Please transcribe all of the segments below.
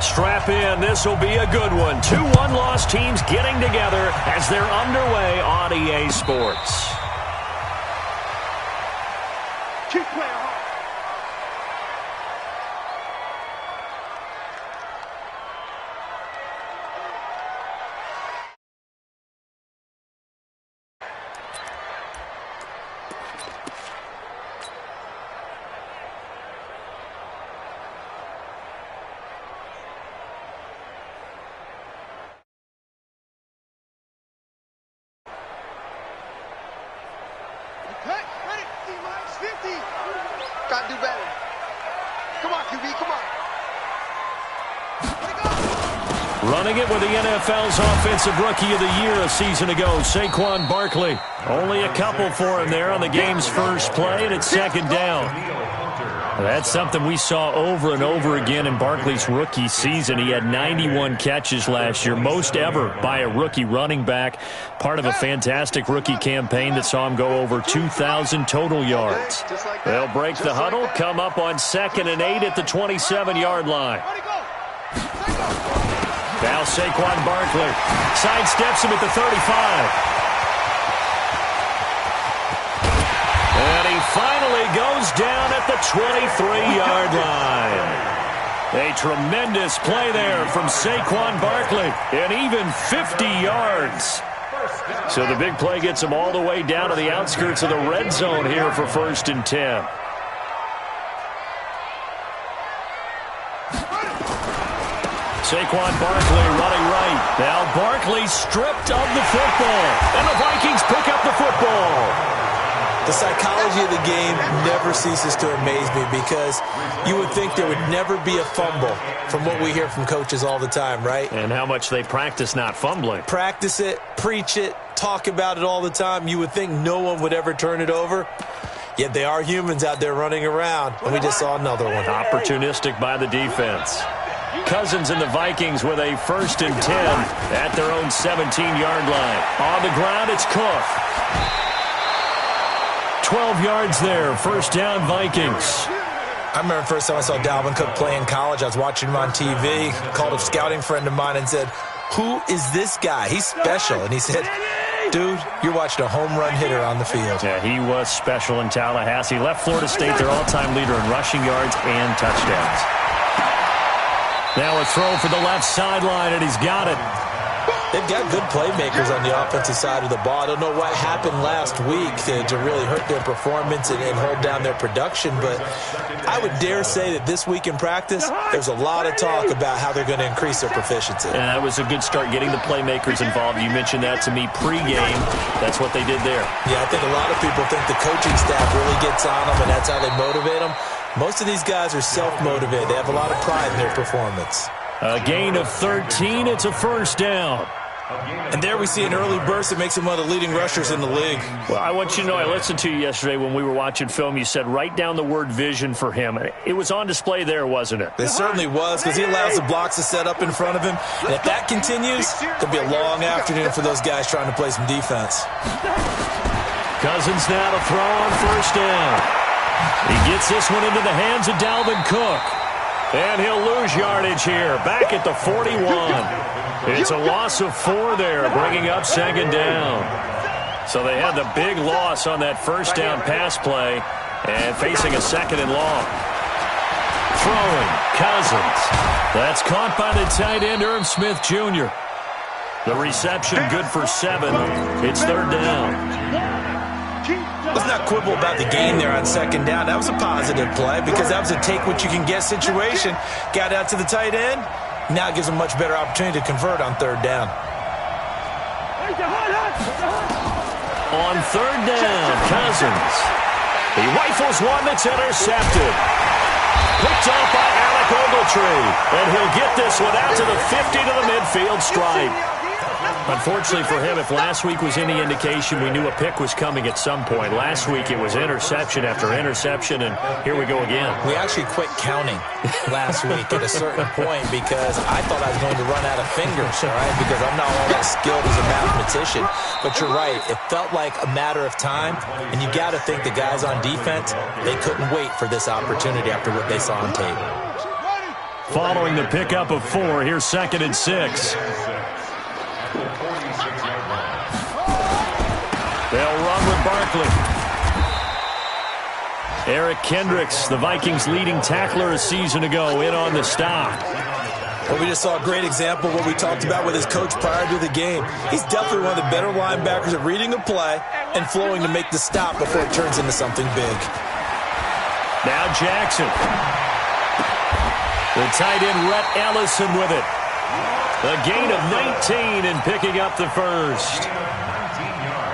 Strap in. This will be a good one. 2 one-loss teams getting together as they're underway on EA Sports. Keep playing hard. Gotta do better. Come on, QB, come on. Running it with the NFL's Offensive Rookie of the Year a season ago, Saquon Barkley. Only a couple for him there on the game's first play, and it's second down. That's something we saw over and over again in Barkley's rookie season. He had 91 catches last year, most ever by a rookie running back, part of a fantastic rookie campaign that saw him go over 2,000 total yards. They'll break the huddle, come up on 2nd and 8 at the 27-yard line. Now Saquon Barkley sidesteps him at the 35. And he finally goes down at the 23-yard line. A tremendous play there from Saquon Barkley, and even 50 yards. So the big play gets him all the way down to the outskirts of the red zone here for 1st and 10. Saquon Barkley running right. Now Barkley stripped of the football, and the Vikings pick up the football. The psychology of the game never ceases to amaze me because you would think there would never be a fumble from what we hear from coaches all the time, right? And how much they practice not fumbling. Practice it, preach it, talk about it all the time. You would think no one would ever turn it over. Yet they are humans out there running around, and we just saw another one. Opportunistic by the defense. Cousins and the Vikings with a 1st and 10 at their own 17-yard line. On the ground, it's Cook. 12 yards there, 1st down Vikings. I remember the first time I saw Dalvin Cook play in college. I was watching him on TV, called a scouting friend of mine and said, "Who is this guy? He's special." And he said, "Dude, you're watching a home run hitter on the field." Yeah, he was special in Tallahassee. Left Florida State their all-time leader in rushing yards and touchdowns. Now a throw for the left sideline, and he's got it. They've got good playmakers on the offensive side of the ball. I don't know what happened last week to really hurt their performance and hold down their production, but I would dare say that this week in practice, there's a lot of talk about how they're going to increase their proficiency. And that was a good start, getting the playmakers involved. You mentioned that to me pregame. That's what they did there. Yeah, I think a lot of people think the coaching staff really gets on them, and that's how they motivate them. Most of these guys are self-motivated. They have a lot of pride in their performance. A gain of 13. It's a 1st down. And there we see an early burst that makes him one of the leading rushers in the league. Well, I want you to know, I listened to you yesterday when we were watching film. You said write down the word vision for him. It was on display there, wasn't it? It certainly was, because he allows the blocks to set up in front of him. And if that continues, it could be a long afternoon for those guys trying to play some defense. Cousins now to throw on 1st down. He gets this one into the hands of Dalvin Cook. And he'll lose yardage here, back at the 41. It's a loss of 4 there, bringing up 2nd down. So they had the big loss on that 1st down pass play and facing a 2nd and long. Throwing, Cousins. That's caught by the tight end, Irv Smith Jr. The reception good for 7. It's 3rd down. Let's not quibble about the gain there on 2nd down. That was a positive play because that was a take-what-you-can-get situation. Got out to the tight end. Now it gives him a much better opportunity to convert on 3rd down. On 3rd down, Cousins. He rifles one that's intercepted. Picked off by Alec Ogletree. And he'll get this one out to the 50 to the midfield stripe. Unfortunately for him, if last week was any indication, we knew a pick was coming at some point. Last week it was interception after interception, and here we go again. We actually quit counting last week at a certain point because I thought I was going to run out of fingers, all right, because I'm not all that skilled as a mathematician. But you're right. It felt like a matter of time, and you got to think the guys on defense, they couldn't wait for this opportunity after what they saw on tape. following the pickup of 4. Here's 2nd and 6. They'll run with Barkley. Eric Kendricks, the Vikings' leading tackler a season ago, in on the stop. Well, we just saw a great example of what we talked about with his coach prior to the game. He's definitely one of the better linebackers at reading a play and flowing to make the stop before it turns into something big. Now Jackson. The tight end, Rhett Ellison, with it. A gain of 19 and picking up the first.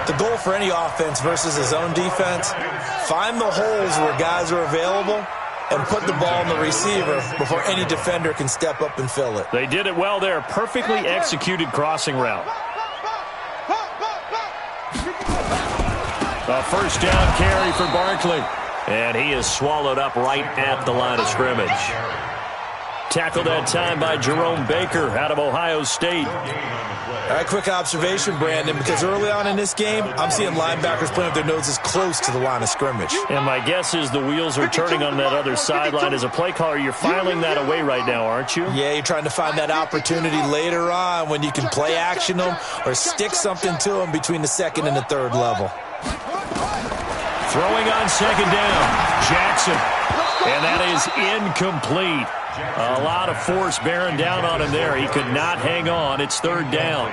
The goal for any offense versus his own defense, find the holes where guys are available and put the ball in the receiver before any defender can step up and fill it. They did it well there. Perfectly executed crossing route. A first down carry for Barkley. And he is swallowed up right at the line of scrimmage. Tackled that time by Jerome Baker out of Ohio State. All right, quick observation, Brandon, because early on in this game, I'm seeing linebackers playing with their noses close to the line of scrimmage. And my guess is the wheels are turning on that other sideline. As a play caller, you're filing that away right now, aren't you? Yeah, you're trying to find that opportunity later on when you can play action them or stick something to them between the 2nd and the 3rd level. Throwing on 2nd down, Jackson. And that is incomplete. A lot of force bearing down on him there. He could not hang on. It's 3rd down.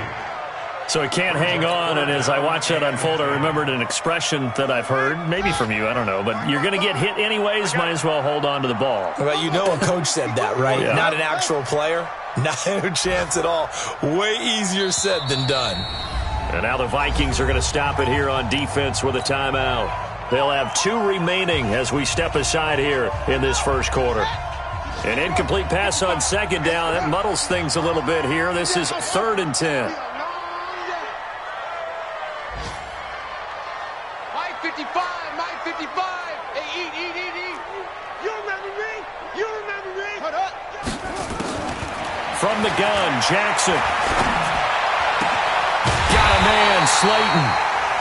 So he can't hang on, and as I watch that unfold, I remembered an expression that I've heard, maybe from you, I don't know, but you're going to get hit anyways, might as well hold on to the ball. Well, you know a coach said that, right? Yeah. Not an actual player. Not a chance at all. Way easier said than done. And now the Vikings are going to stop it here on defense with a timeout. They'll have 2 remaining as we step aside here in this first quarter. An incomplete pass on 2nd down. That muddles things a little bit here. This is 3rd and 10. Mike 55, Mike 55. Hey, eat. You remember me? You remember me? Hold up. From the gun, Jackson. Got a man, Slayton.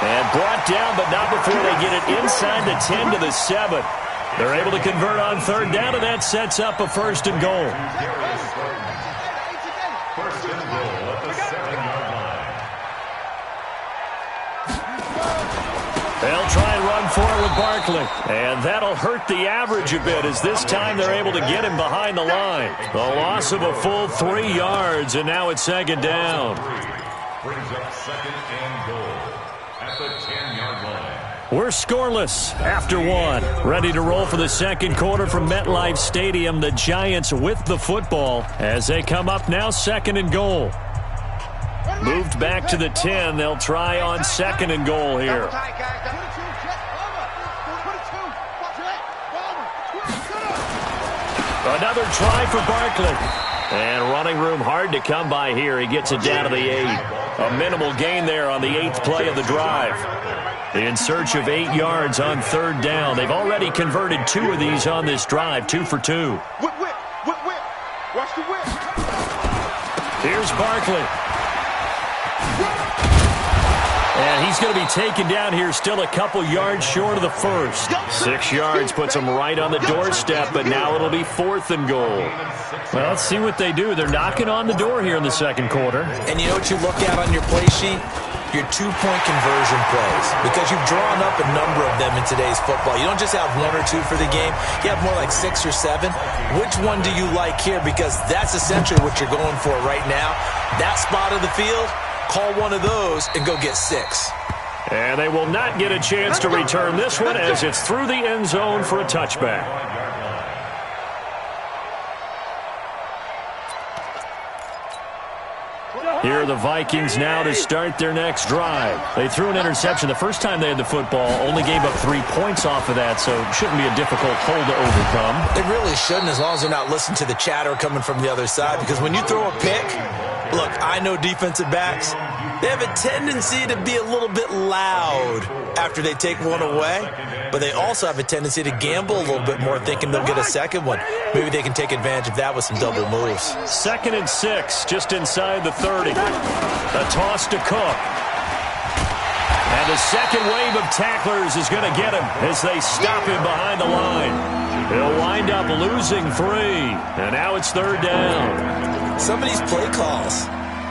And brought down, but not before they get it inside the 10 to the 7. They're able to convert on 3rd down, and that sets up a 1st and goal. First and goal at the 7-yard line. They'll try and run for it with Barkley. And that'll hurt the average a bit, as this time they're able to get him behind the line. The loss of a full 3 yards, and now it's 2nd down. Brings up 2nd and goal at the 10-yard line. We're scoreless after 1. Ready to roll for the 2nd quarter from MetLife Stadium. The Giants with the football as they come up now 2nd and goal. Moved back to the 10. They'll try on 2nd and goal here. Another try for Barkley. And running room hard to come by here. He gets it down to the 8. A minimal gain there on the 8th play of the drive. In search of 8 yards on 3rd down. They've already converted 2 of these on this drive, 2 for 2. Whip. Watch the whip. Here's Barkley. And he's going to be taken down here still a couple yards short of the first. 6 yards puts him right on the doorstep, but now it'll be 4th and goal. Well, let's see what they do. They're knocking on the door here in the 2nd quarter. And you know what you look at on your play sheet? Your 2-point conversion plays, because you've drawn up a number of them in today's football. You don't just have 1 or 2 for the game. You have more like 6 or 7. Which one do you like here? Because that's essentially what you're going for right now. That spot of the field, call one of those and go get 6. And they will not get a chance to return this one as it's through the end zone for a touchback. Here are the Vikings now to start their next drive. They threw an interception the first time they had the football, only gave up 3 points off of that, so it shouldn't be a difficult hole to overcome. It really shouldn't, as long as they're not listening to the chatter coming from the other side, because when you throw a pick, look, I know defensive backs, they have a tendency to be a little bit loud after they take one away, but they also have a tendency to gamble a little bit more, thinking they'll get a second one. Maybe they can take advantage of that with some double moves. 2nd and 6, just inside the 30. A toss to Cook. And the second wave of tacklers is going to get him as they stop him behind the line. He'll wind up losing 3. And now it's 3rd down. Some of these play calls,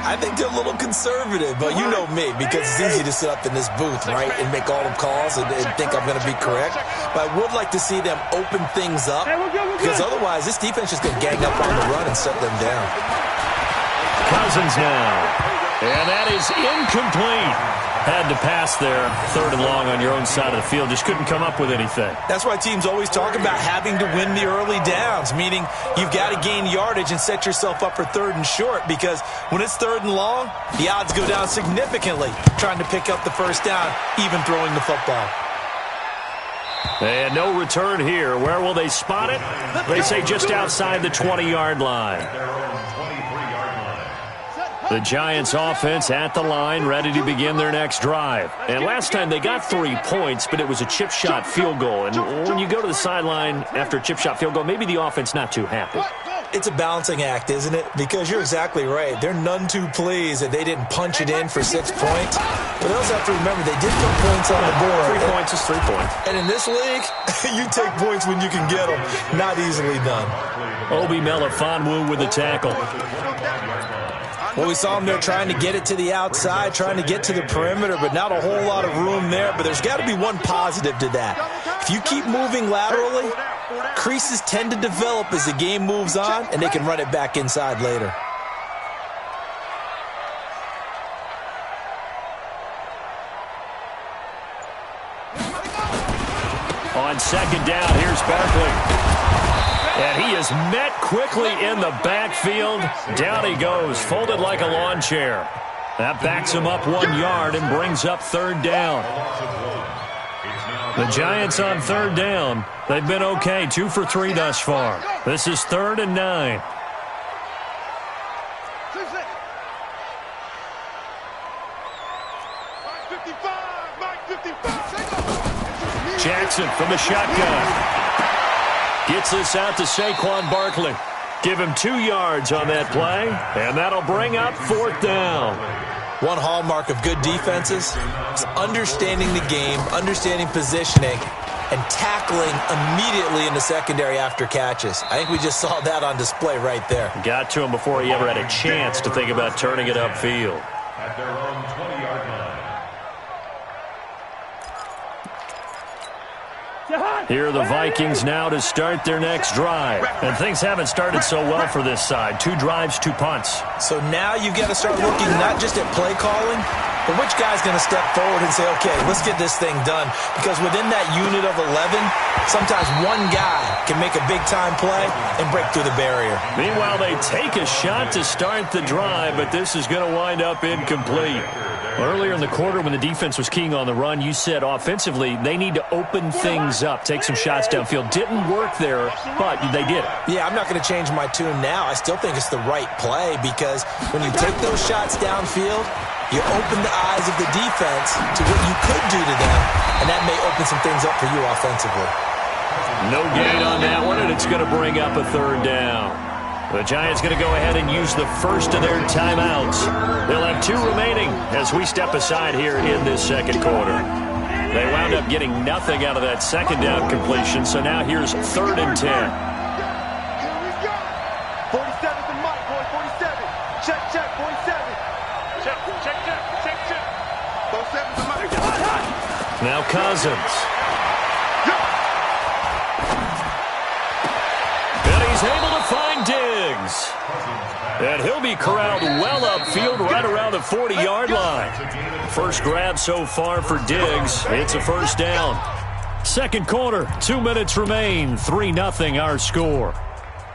I think they're a little conservative, but you know me, because it's easy to sit up in this booth, right, and make all the calls and think I'm going to be correct. But I would like to see them open things up, because otherwise this defense is going to gang up on the run and shut them down. Cousins now. And that is incomplete. Had to pass there, 3rd and long on your own side of the field. Just couldn't come up with anything. That's why teams always talk about having to win the early downs, meaning you've got to gain yardage and set yourself up for 3rd and short, because when it's 3rd and long, the odds go down significantly trying to pick up the first down, even throwing the football. And no return here. Where will they spot it? They say just outside the 20-yard line. The Giants offense at the line, ready to begin their next drive. And last time they got 3 points, but it was a chip shot field goal. And when you go to the sideline after a chip shot field goal, maybe the offense not too happy. It's a balancing act, isn't it? Because you're exactly right. They're none too pleased that they didn't punch it in for 6 points. But they also have to remember they did put points on the board. 3 points is 3 points. And in this league, you take points when you can get them. Not easily done. Obi Melifonwu with the tackle. Well, we saw him there trying to get it to the outside, trying to get to the perimeter, but not a whole lot of room there. But there's got to be one positive to that. If you keep moving laterally, creases tend to develop as the game moves on, and they can run it back inside later. On 2nd down, here's Barkley. And he is met quickly in the backfield. Down he goes, folded like a lawn chair. That backs him up 1 yard and brings up 3rd down. The Giants on 3rd down. They've been okay, 2 for 3 thus far. This is 3rd and 9. Jackson from the shotgun. Gets this out to Saquon Barkley. Give him 2 yards on that play, and that'll bring up 4th down. One hallmark of good defenses is understanding the game, understanding positioning, and tackling immediately in the secondary after catches. I think we just saw that on display right there. Got to him before he ever had a chance to think about turning it upfield. At their own 20-yard line. Here are the Vikings now to start their next drive. And things haven't started so well for this side. 2 drives, 2 punts. So now you've got to start looking not just at play calling, but which guy's going to step forward and say, okay, let's get this thing done. Because within that unit of 11, sometimes one guy can make a big-time play and break through the barrier. Meanwhile, they take a shot to start the drive, but this is going to wind up incomplete. Earlier in the quarter when the defense was keying on the run, you said offensively they need to open things up, take some shots downfield. Didn't work there, but they did it. Yeah, I'm not going to change my tune now. I still think it's the right play because when you take those shots downfield, you open the eyes of the defense to what you could do to them, and that may open some things up for you offensively. No gain on that one, and it's going to bring up a 3rd down. The Giants going to go ahead and use the first of their timeouts. They'll have 2 remaining as we step aside here in this 2nd quarter. They wound up getting nothing out of that 2nd down completion, so now here's 3rd and 10. Here we go. 47 to Mike, boy, 47. Check, 47. Check. 47 to Mike. Now Cousins. And he's able to find Diggs. And he'll be corralled well upfield right around the 40-yard line. First grab so far for Diggs. It's a 1st down. 2nd quarter, 2 minutes remain. 3-0 our score.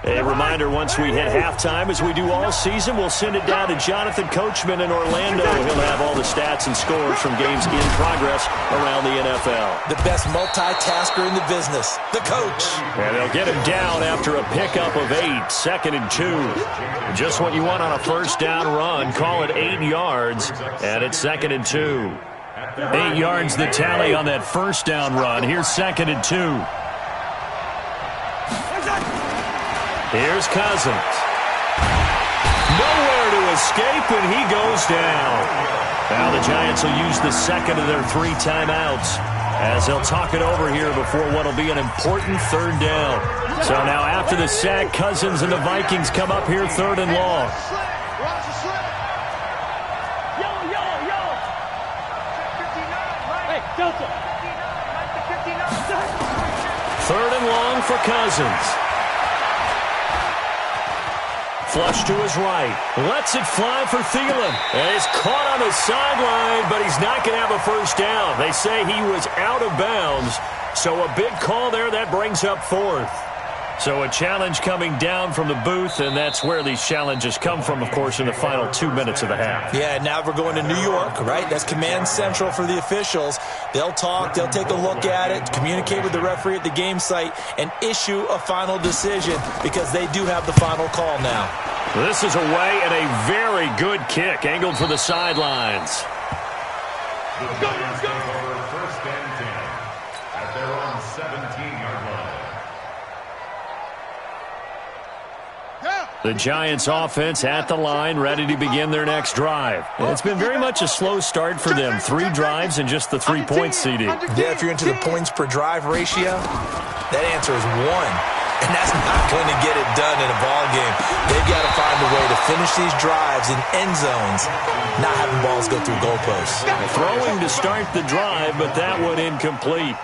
A reminder, once we hit halftime, as we do all season, we'll send it down to Jonathan Coachman in Orlando. He'll have all the stats and scores from games in progress around the NFL. The best multitasker in the business, the coach. And they'll get him down after a pickup of 8, 2nd and 2. Just what you want on a 1st down run. Call it 8 yards, and it's 2nd and 2. 8 yards the tally on that 1st down run. Here's 2nd and 2. Here's Cousins. Nowhere to escape, and he goes down. Now the Giants will use the second of their 3 timeouts as they'll talk it over here before what will be an important 3rd down. So now after the sack, Cousins and the Vikings come up here 3rd and long. Third and long for Cousins. Flush to his right. Lets it fly for Thielen. And he's caught on the sideline, but he's not going to have a first down. They say he was out of bounds. So a big call there. That brings up 4th. So a challenge coming down from the booth, and that's where these challenges come from, of course, in the final 2 minutes of the half. Yeah, now we're going to New York, right? That's command central for the officials. They'll talk, they'll take a look at it, communicate with the referee at the game site, and issue a final decision because they do have the final call now. This is away and a very good kick, angled for the sidelines. The Giants take over 1st and 10 at their own 17-yard line. The Giants offense at the line, ready to begin their next drive. It's been very much a slow start for them. 3 drives and just the 3-point CD. Yeah, if you're into the points per drive ratio, that answer is 1. And that's not going to get it done in a ball game. They've got to find a way to finish these drives in end zones, not having balls go through goalposts. Throwing to start the drive, but that one incomplete.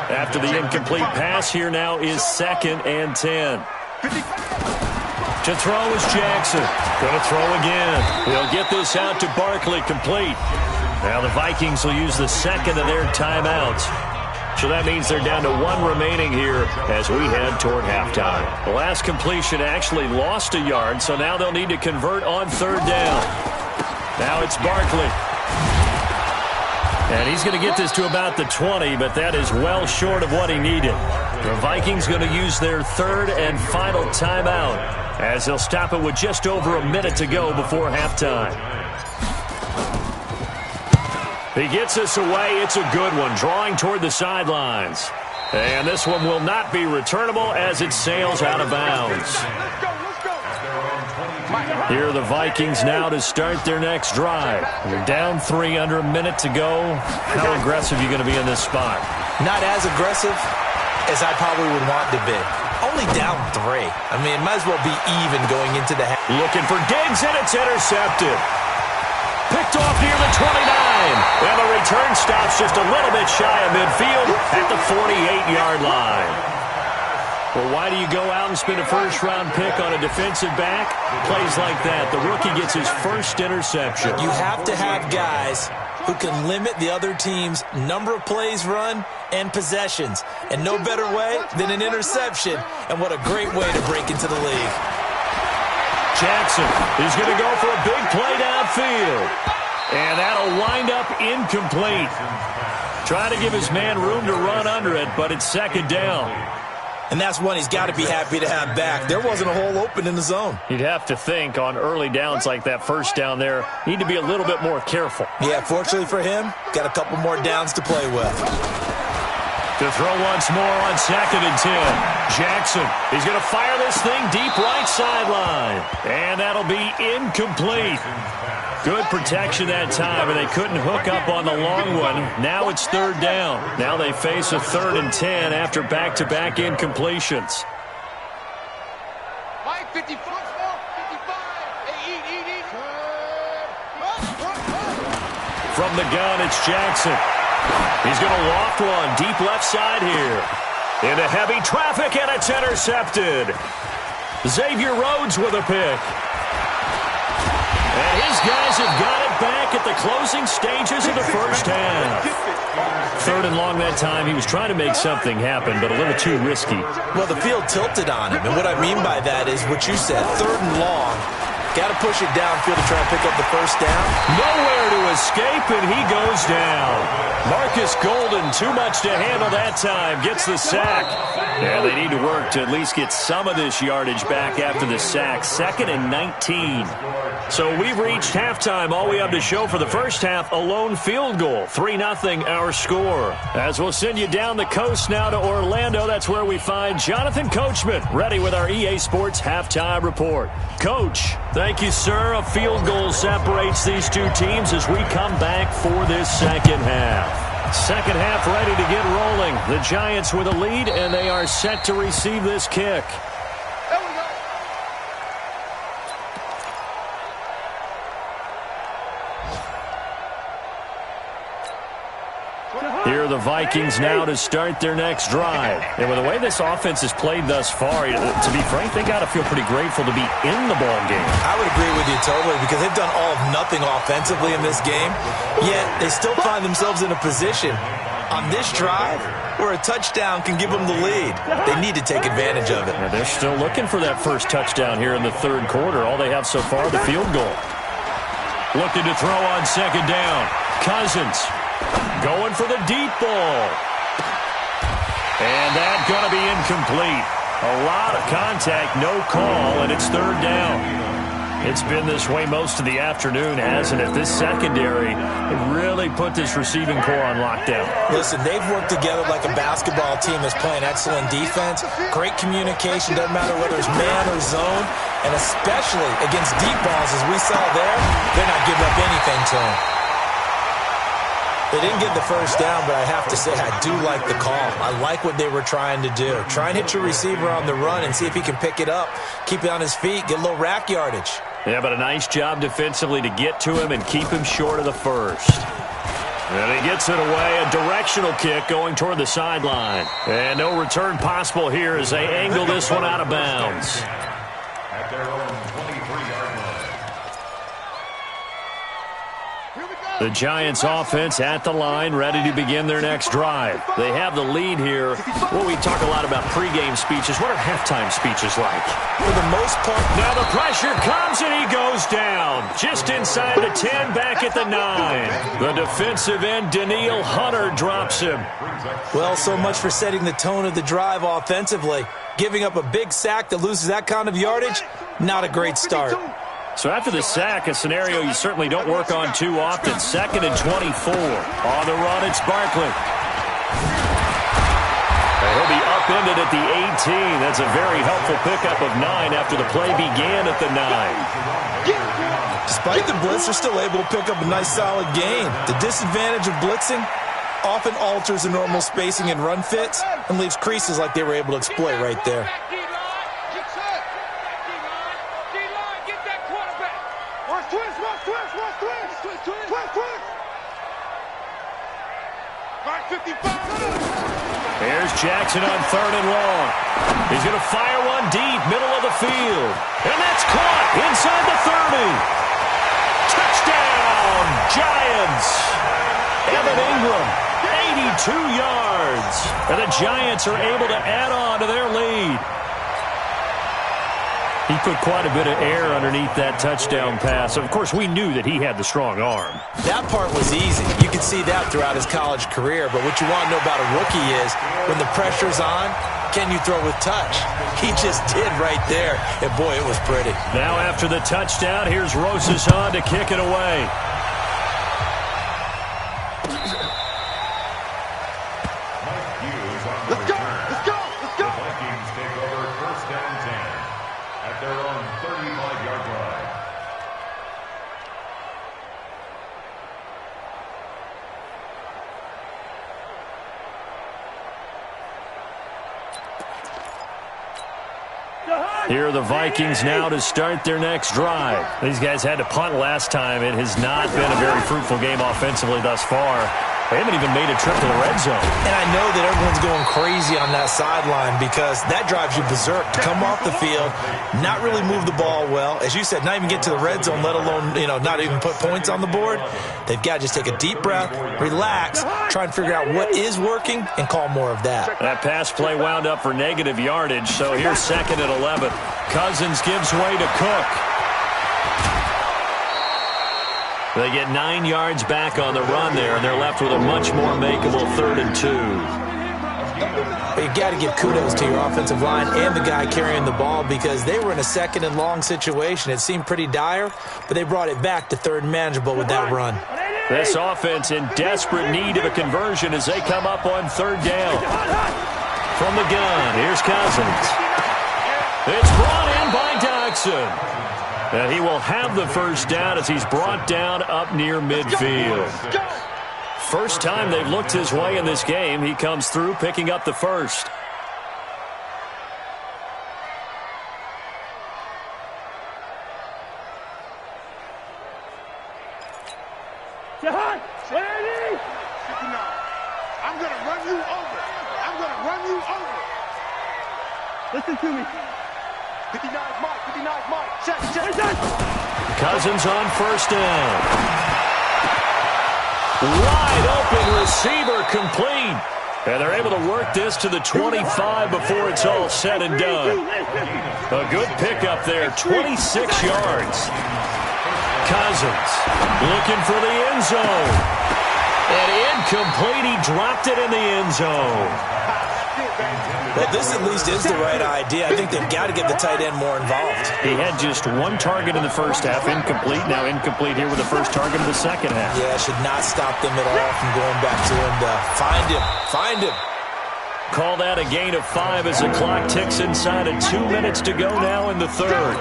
After the incomplete pass, here now is 2nd and 10. To throw is Jackson. Going to throw again. He'll get this out to Barkley, complete. Now the Vikings will use the second of their timeouts. So that means they're down to 1 remaining here as we head toward halftime. The last completion actually lost a yard, so now they'll need to convert on 3rd down. Now it's Barkley. And he's going to get this to about the 20, but that is well short of what he needed. The Vikings going to use their 3rd and final timeout as they'll stop it with just over a minute to go before halftime. He gets us away. It's a good one, drawing toward the sidelines. And this one will not be returnable as it sails out of bounds. Here are the Vikings now to start their next drive. They're down 3, under a minute to go. How aggressive are you going to be in this spot? Not as aggressive as I probably would want to be. Only down 3. I mean, it might as well be even going into the half. Looking for Diggs, and it's intercepted. Picked off near the 29. And the return stops just a little bit shy of midfield at the 48-yard line. Well, why do you go out and spend a first-round pick on a defensive back? Plays like that. The rookie gets his first interception. You have to have guys who can limit the other team's number of plays run and possessions. And no better way than an interception. And what a great way to break into the league. Jackson is going to go for a big play downfield. And that'll wind up incomplete. Trying to give his man room to run under it, but it's 2nd down. And that's one he's got to be happy to have back. There wasn't a hole open in the zone. You'd have to think on early downs like that first down there, need to be a little bit more careful. Yeah, fortunately for him, got a couple more downs to play with. To throw once more on 2nd and 10. Jackson, he's going to fire this thing deep right sideline. And that'll be incomplete. Good protection that time, and they couldn't hook up on the long one. Now it's 3rd down. Now they face a 3rd and 10 after back-to-back incompletions. Mike, 55, 55. From the gun, it's Jackson. He's going to loft one deep left side here. Into heavy traffic, and it's intercepted. Xavier Rhodes with a pick. And his guys have got it back at the closing stages of the first half. 3rd and long that time. He was trying to make something happen, but a little too risky. Well, the field tilted on him, and what I mean by that is what you said, 3rd and long. Got to push it downfield to try and pick up the first down. Nowhere to escape, and he goes down. Marcus Golden, too much to handle that time, gets the sack. Yeah, they need to work to at least get some of this yardage back after the sack. 2nd and 19. So we've reached halftime. All we have to show for the first half, a lone field goal. 3-0 our score. As we'll send you down the coast now to Orlando, that's where we find Jonathan Coachman, ready with our EA Sports Halftime Report. Coach, the Thank you, sir. A field goal separates these two teams as we come back for this second half. Second half ready to get rolling. The Giants with a lead, and they are set to receive this kick. Here are the Vikings now to start their next drive. And with the way this offense has played thus far, to be frank, they got to feel pretty grateful to be in the ball game. I would agree with you totally because they've done all of nothing offensively in this game, yet they still find themselves in a position on this drive where a touchdown can give them the lead. They need to take advantage of it. And they're still looking for that first touchdown here in the third quarter. All they have so far, the field goal. Looking to throw on second down. Cousins. Going for the deep ball. And that's going to be incomplete. A lot of contact, no call, and it's third down. It's been this way most of the afternoon, hasn't it? This secondary really put this receiving core on lockdown. Listen, they've worked together like a basketball team that's playing excellent defense. Great communication, doesn't matter whether it's man or zone, and especially against deep balls, as we saw there, they're not giving up anything to them. They didn't get the first down, but I have to say I do like the call. I like what they were trying to do. Try and hit your receiver on the run and see if he can pick it up, keep it on his feet, get a little rack yardage. Yeah, but a nice job defensively to get to him and keep him short of the first. And he gets it away, a directional kick going toward the sideline. And no return possible here as they angle this one out of bounds. At their own 23-yard line. The Giants offense at the line, ready to begin their next drive. They have the lead here. Well, we talk a lot about pregame speeches. What are halftime speeches like? For the most part. Now the pressure comes and he goes down. Just inside the 10, back at the 9. The defensive end, Danielle Hunter, drops him. Well, so much for setting the tone of the drive offensively. Giving up a big sack that loses that kind of yardage, not a great start. So after the sack, a scenario you certainly don't work on too often. 2nd and 24. On the run, it's Barkley. And he'll be upended at the 18. That's a very helpful pickup of 9 after the play began at the 9. Despite the blitz, they're still able to pick up a nice solid gain. The disadvantage of blitzing often alters the normal spacing and run fits and leaves creases like they were able to exploit right there. Here's Jackson on 3rd and long. He's going to fire one deep, middle of the field. And that's caught inside the 30. Touchdown, Giants. Evan Ingram, 82 yards. And the Giants are able to add on to their lead. He put quite a bit of air underneath that touchdown pass. Of course, we knew that he had the strong arm. That part was easy. You could see that throughout his college career. But what you want to know about a rookie is when the pressure's on, can you throw with touch? He just did right there. And, boy, it was pretty. Now after the touchdown, here's Rosas on to kick it away. Let's go! Let's go! Let's go! The Vikings take over 1st and 10 at their own 35-yard line. Here are the Vikings now to start their next drive. These guys had to punt last time. It has not been a very fruitful game offensively thus far. They haven't even made a trip to the red zone. And I know that everyone's going crazy on that sideline because that drives you berserk. To come off the field, not really move the ball well. As you said, not even get to the red zone, let alone, not even put points on the board. They've got to just take a deep breath, relax, try and figure out what is working, and call more of that. That pass play wound up for negative yardage, so here's 2nd and 11. Cousins gives way to Cook. They get 9 yards back on the run there, and they're left with a much more makeable 3rd and 2. But you got to give kudos to your offensive line and the guy carrying the ball because they were in a 2nd and long situation. It seemed pretty dire, but they brought it back to 3rd and manageable with that run. This offense in desperate need of a conversion as they come up on 3rd down. From the gun, here's Cousins. It's brought in by Dodson. And he will have the first down as he's brought down up near midfield. First time they've looked his way in this game. He comes through picking up the first. I'm going to run you over. I'm going to run you over. Listen to me. 59 Mike. Check. Cousins on first down. Wide open receiver complete. And they're able to work this to the 25 before it's all said and done. A good pickup there, 26 yards. Cousins looking for the end zone. And incomplete. He dropped it in the end zone. Well, this at least is the right idea. I think they've got to get the tight end more involved. He had just one target in the first half, incomplete. Now incomplete here with the first target of the second half. Yeah, should not stop them at all from going back to him to find him. Call that a gain of 5 as the clock ticks inside of 2 minutes to go now in the third.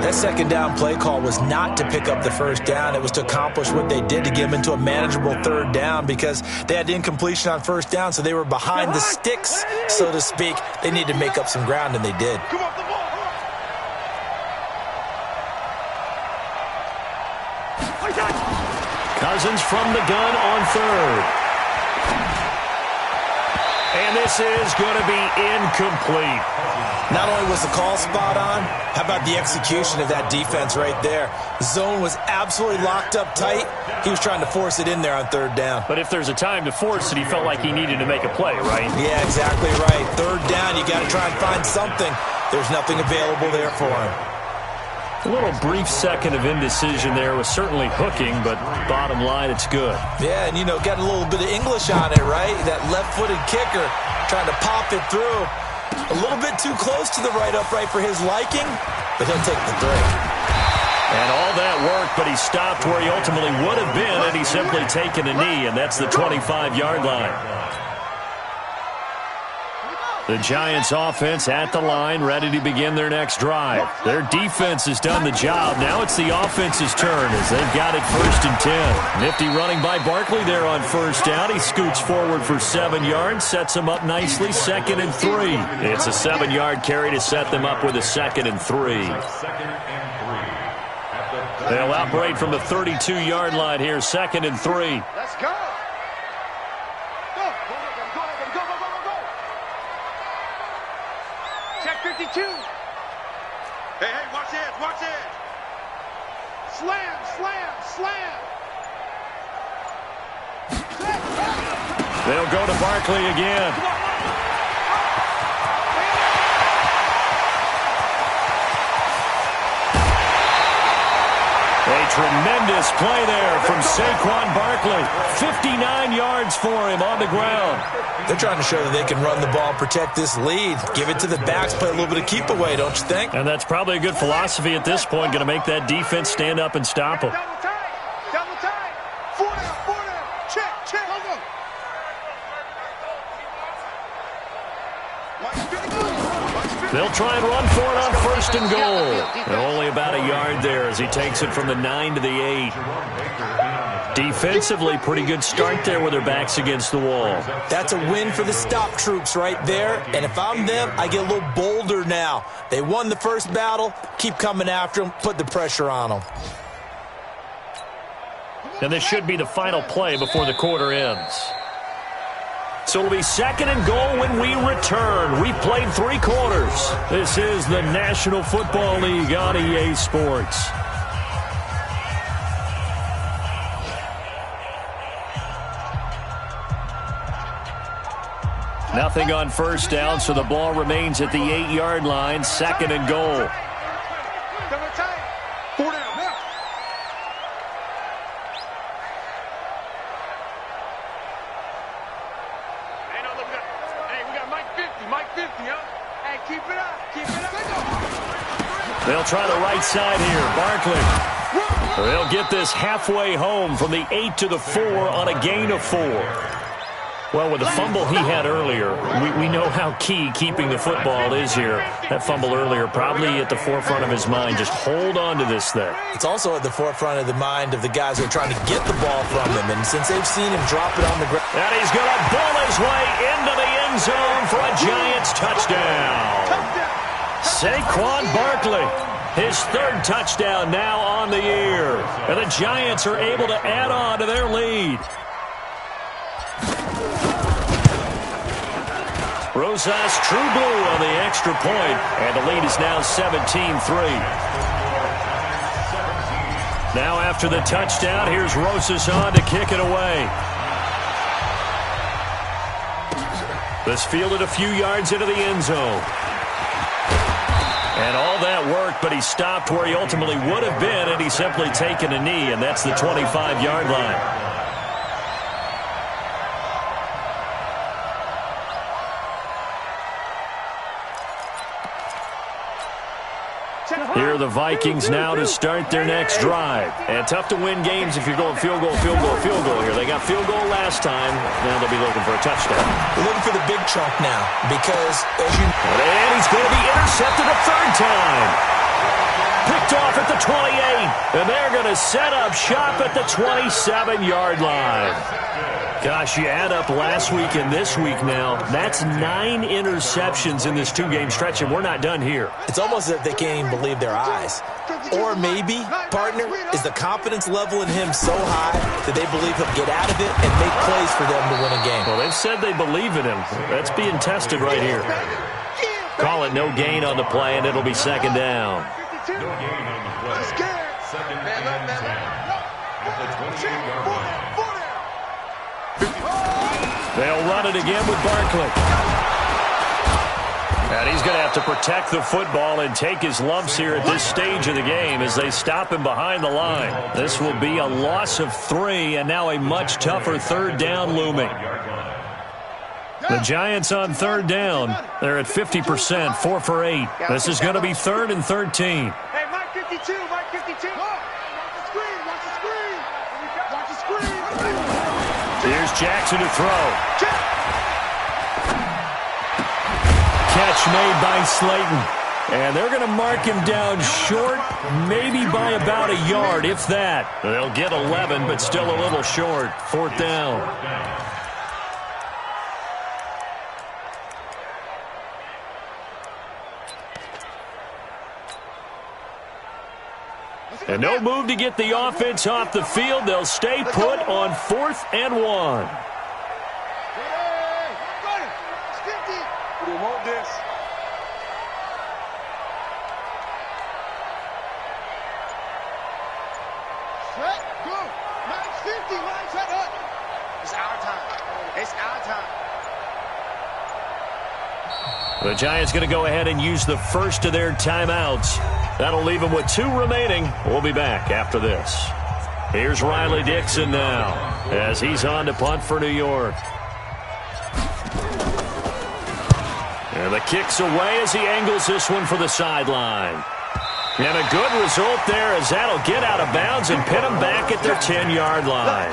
That second down play call was not to pick up the first down. It was to accomplish what they did to get them into a manageable third down because they had incompletion on first down, so they were behind the sticks, so to speak. They needed to make up some ground, and they did. Cousins from the gun on third. And this is going to be incomplete. Not only was the call spot on, how about the execution of that defense right there? The zone was absolutely locked up tight. He was trying to force it in there on third down. But if there's a time to force it, he felt like he needed to make a play, right? Yeah, exactly right. Third down, you got to try and find something. There's nothing available there for him. A little brief second of indecision there was certainly hooking, but bottom line, it's good. Yeah, and, got a little bit of English on it, right? That left-footed kicker trying to pop it through. A little bit too close to the right upright for his liking, but he'll take the three. And all that worked, but he stopped where he ultimately would have been, and he's simply taken a knee, and that's the 25-yard line. The Giants offense at the line, ready to begin their next drive. Their defense has done the job. Now it's the offense's turn as they've got it 1st and 10. Nifty running by Barkley there on first down. He scoots forward for 7 yards, sets him up nicely, 2nd and 3. It's a 7-yard carry to set them up with a 2nd and 3. They'll operate from the 32-yard line here, 2nd and 3. Let's go. Check 52. Hey, watch it. Slam. They'll go to Barkley again. A tremendous play there from Saquon Barkley. 59 yards for him on the ground. They're trying to show that they can run the ball, protect this lead, give it to the backs, play a little bit of keep away, don't you think? And that's probably a good philosophy at this point, going to make that defense stand up and stop them. Double time. 4 down. Check. They'll try and run for it on 1st and goal. And only about a yard there as he takes it from the 9 to the 8. Defensively, pretty good start there with their backs against the wall. That's a win for the stop troops right there. And if I'm them, I get a little bolder now. They won the first battle. Keep coming after them. Put the pressure on them. And this should be the final play before the quarter ends. So it'll be 2nd and goal when we return. We played 3 quarters. This is the National Football League on EA Sports. Nothing on first down, so the ball remains at the 8-yard line. 2nd and goal. They'll try the right side here. Barkley. They'll get this halfway home from the 8 to the 4 on a gain of 4. Well, with the fumble he had earlier, we know how key keeping the football is here. That fumble earlier probably at the forefront of his mind. Just hold on to this thing. It's also at the forefront of the mind of the guys who are trying to get the ball from him. And since they've seen him drop it on the ground. And he's going to bull his way into the end zone for a Giants touchdown. Saquon Barkley, his third touchdown now on the year. And the Giants are able to add on to their lead. Rosas true blue on the extra point, and the lead is now 17-3. Now after the touchdown, here's Rosas on to kick it away. This fielded a few yards into the end zone. And all that worked, but he stopped where he ultimately would have been, and he's simply taken a knee, and that's the 25-yard line. Here are the Vikings now to start their next drive. And tough to win games if you're going field goal here. They got field goal last time. Now they'll be looking for a touchdown. They're looking for the big chunk now because, as you know. And he's going to be intercepted a third time. Picked off at the 28. And they're going to set up shop at the 27-yard line. Gosh, you add up last week and this week now, that's 9 interceptions in this two-game stretch, and we're not done here. It's almost as if they can't even believe their eyes. Or maybe, partner, is the confidence level in him so high that they believe he'll get out of it and make plays for them to win a game. Well, they've said they believe in him. That's being tested right here. Call it no gain on the play, and it'll be second down. No gain on the play. Second and 10 at the 28-yard line. They'll run it again with Barkley. And he's going to have to protect the football and take his lumps here at this stage of the game as they stop him behind the line. This will be a loss of 3, and now a much tougher third down looming. The Giants on third down. They're at 50%, 4 for 8. This is going to be 3rd and 13. Hey, Mike 52, Mike 52. Watch the screen, watch the screen. Watch the screen. Here's Jackson to throw. Catch made by Slayton. And they're going to mark him down short, maybe by about a yard, if that. They'll get 11, but still a little short. 4th down. And no move to get the offense off the field. They'll stay put on 4th and 1. We want this. Set, go. Mike 50, Mike, set up. It's our time. It's our time. The Giants going to go ahead and use the first of their timeouts. That'll leave them with 2 remaining. We'll be back after this. Here's Riley Dixon now as he's on to punt for New York. And the kick's away as he angles this one for the sideline. And a good result there as that'll get out of bounds and pin them back at their 10-yard line.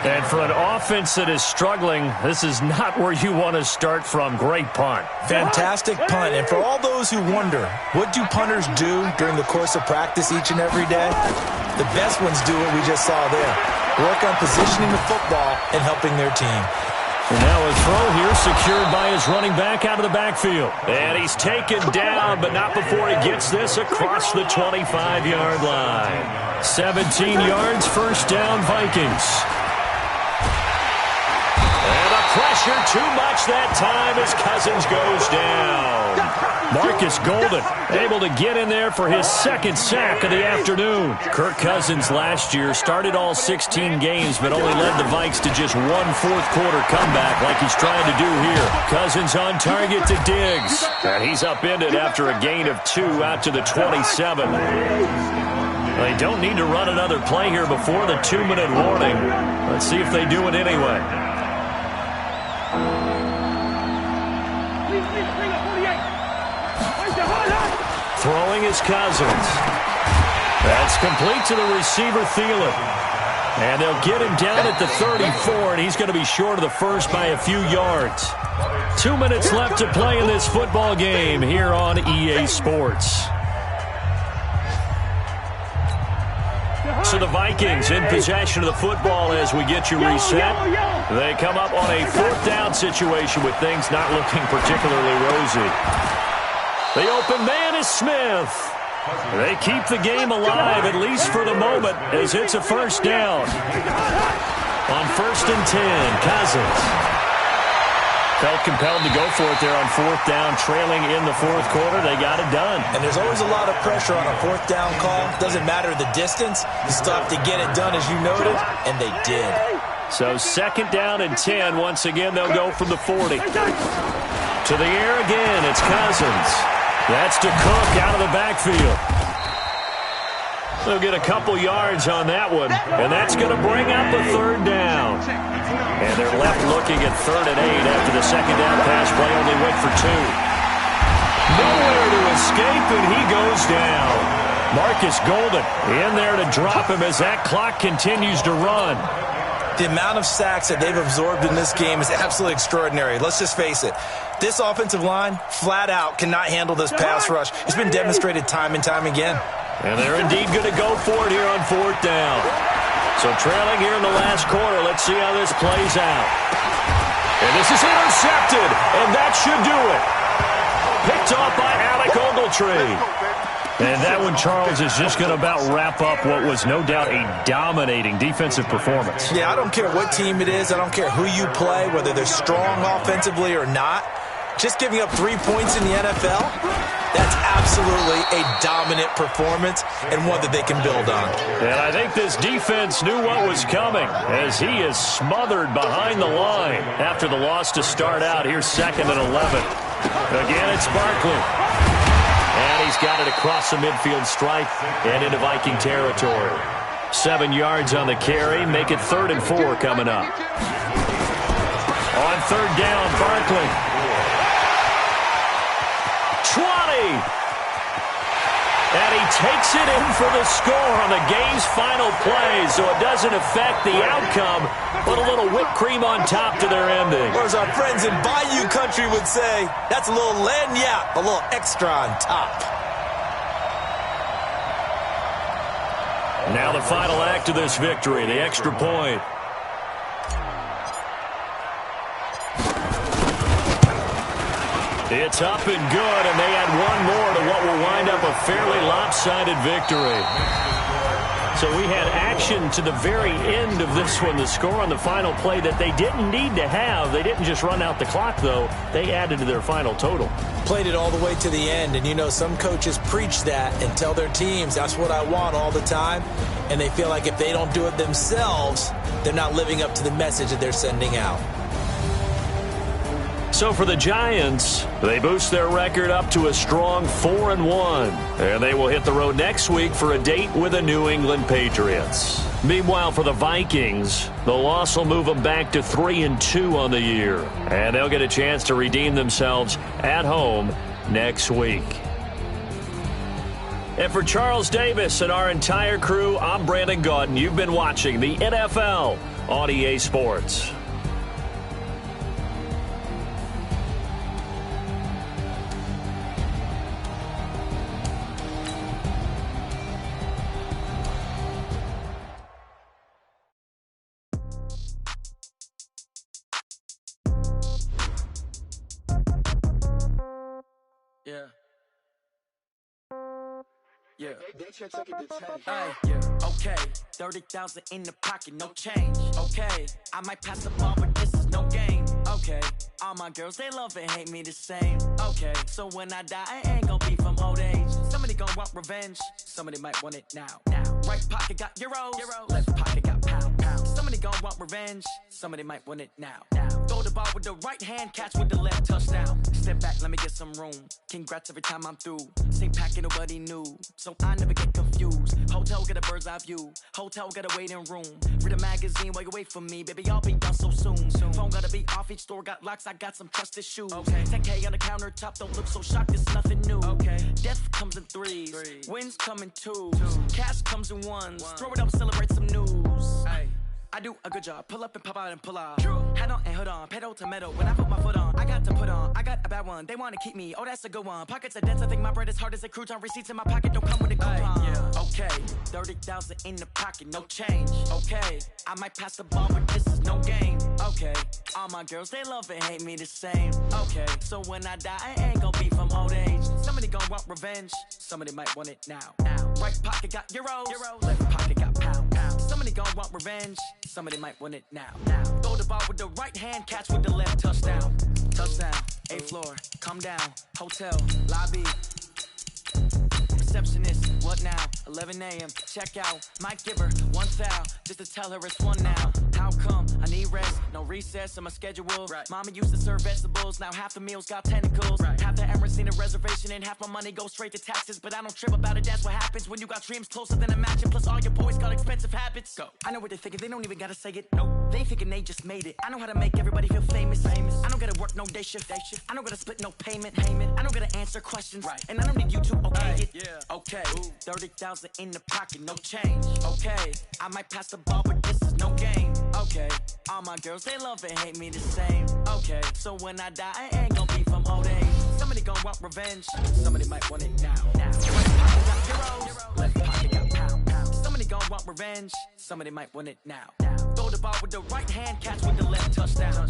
And for an offense that is struggling, this is not where you want to start from. Great punt. Fantastic punt. And for all those who wonder, what do punters do during the course of practice each and every day? The best ones do what we just saw there. Work on positioning the football and helping their team. And now a throw here secured by his running back out of the backfield. And he's taken down, but not before he gets this across the 25-yard line. 17 yards, 1st down, Vikings. And the pressure too much that time as Cousins goes down. Marcus Golden able to get in there for his 2nd sack of the afternoon. Kirk Cousins last year started all 16 games but only led the Vikes to just 1 fourth-quarter comeback like he's trying to do here. Cousins on target to Diggs. And he's upended after a gain of 2 out to the 27. They don't need to run another play here before the 2-minute warning. Let's see if they do it anyway. Throwing is Cousins. That's complete to the receiver, Thielen. And they'll get him down at the 34, and he's going to be short of the first by a few yards. 2 minutes left to play in this football game here on EA Sports. So the Vikings in possession of the football as we get you reset. They come up on a 4th down situation with things not looking particularly rosy. The open man is Smith. They keep the game alive, at least for the moment, as it's a 1st down. On 1st and 10, Cousins. Felt compelled to go for it there on 4th down, trailing in the 4th quarter. They got it done. And there's always a lot of pressure on a 4th down call. Doesn't matter the distance. You stop to get it done, as you noted, and they did. So 2nd down and 10. Once again, they'll go from the 40. To the air again, it's Cousins. That's to Cook out of the backfield. They'll get a couple yards on that one, and that's going to bring up a 3rd down. And they're left looking at 3rd and 8 after the 2nd down pass play only went for 2. Nowhere to escape, and he goes down. Marcus Golden in there to drop him as that clock continues to run. The amount of sacks that they've absorbed in this game is absolutely extraordinary. Let's just face it. This offensive line, flat out, cannot handle this pass rush. It's been demonstrated time and time again. And they're indeed going to go for it here on 4th down. So trailing here in the last quarter, let's see how this plays out. And this is intercepted, and that should do it. Picked off by Alec Ogletree. And that one, Charles, is just going to about wrap up what was no doubt a dominating defensive performance. Yeah, I don't care what team it is. I don't care who you play, whether they're strong offensively or not. Just giving up 3 points in the NFL, that's absolutely a dominant performance and one that they can build on. And I think this defense knew what was coming as he is smothered behind the line after the loss to start out. Here's 2nd and 11. Again, it's Barkley. And he's got it across the midfield stripe and into Viking territory. 7 yards on the carry. Make it 3rd and 4 coming up. On 3rd down, Barkley. 20. And he takes it in for the score on the game's final play, so it doesn't affect the outcome, but a little whipped cream on top to their ending. Or as our friends in Bayou Country would say, that's a little lagniappe, a little extra on top. Now the final act of this victory, the extra point. It's up and good, and they add one more to what will wind up a fairly lopsided victory. So we had action to the very end of this one, the score on the final play that they didn't need to have. They didn't just run out the clock, though. They added to their final total. Played it all the way to the end, and you know some coaches preach that and tell their teams, that's what I want all the time, and they feel like if they don't do it themselves, they're not living up to the message that they're sending out. So for the Giants, they boost their record up to a strong 4-1. And they will hit the road next week for a date with the New England Patriots. Meanwhile, for the Vikings, the loss will move them back to 3-2 on the year. And they'll get a chance to redeem themselves at home next week. And for Charles Davis and our entire crew, I'm Brandon Gaudin. You've been watching the NFL on EA Sports. Yeah. Yeah. Okay. 30,000 in the pocket, no change. Okay. I might pass the ball, but this is no game. Okay. All my girls, they love and hate me the same. Okay. So when I die, I ain't gonna be from old age. Somebody gonna want revenge. Somebody might want it now. Right pocket got euros. Left pocket got pound. Somebody gon' want revenge. Somebody might want it now. Throw the ball with the right hand, catch with the left, touchdown. Step back, let me get some room. Congrats every time I'm through. Same packet, nobody knew, so I never get confused. Hotel get a bird's eye view. Hotel got a waiting room. Read a magazine while you wait for me, baby. I'll be done so soon. Phone gotta be off. Each store got locks. I got some trusted shoes. 10K on the countertop. Don't look so shocked. It's nothing new. Death comes in threes. Wins come in twos. Cash comes in ones. Throw it up, celebrate some news. I do a good job. Pull up and pop out and pull out. Head on and hood on. Pedal to metal. When I put my foot on, I got to put on. I got a bad one. They want to keep me. Oh, that's a good one. Pockets are dense. I think my bread is hard as a crouton. Receipts in my pocket don't come with a coupon. Okay, 30,000 in the pocket, no change. Okay, I might pass the ball, but this is no game. Okay, all my girls, they love and hate me the same. Okay, so when I die, I ain't gonna be from old age. Somebody gonna want revenge. Somebody might want it now. Right pocket got euros. Left pocket got pounds. Somebody gonna want revenge. Somebody might want it now. Throw the ball with the right hand, catch with the left, touchdown. Touchdown, 8th floor, come down. Hotel, lobby. Receptionist, what now? 11 a.m. Check out. Might give her one foul just to tell her it's one now. How come? I need rest, no recess in my schedule. Mama used to serve vegetables, now half the meals got tentacles. Half the errands need a reservation and half my money goes straight to taxes. But I don't trip about it, that's what happens when you got dreams closer than a match. And plus all your boys got expensive habits. Go. I know what they're thinking, they don't even gotta say it. Nope. They thinking they just made it. I know how to make everybody feel famous. I don't gotta work no day shift. I don't gotta split no payment. I don't gotta answer questions. And I don't need you to okay it. Okay, 30,000 in the pocket, no change. Okay, I might pass the ball, but this is no game. Okay, all my girls, they love and hate me the same. Okay, so when I die, I ain't gonna be from old age. Somebody gonna want revenge. Somebody might want it now. Right pocket got euros. Left pocket got pounds. Somebody gonna want revenge. Somebody might want it now. Throw the ball with the right hand, catch with the left, touchdown.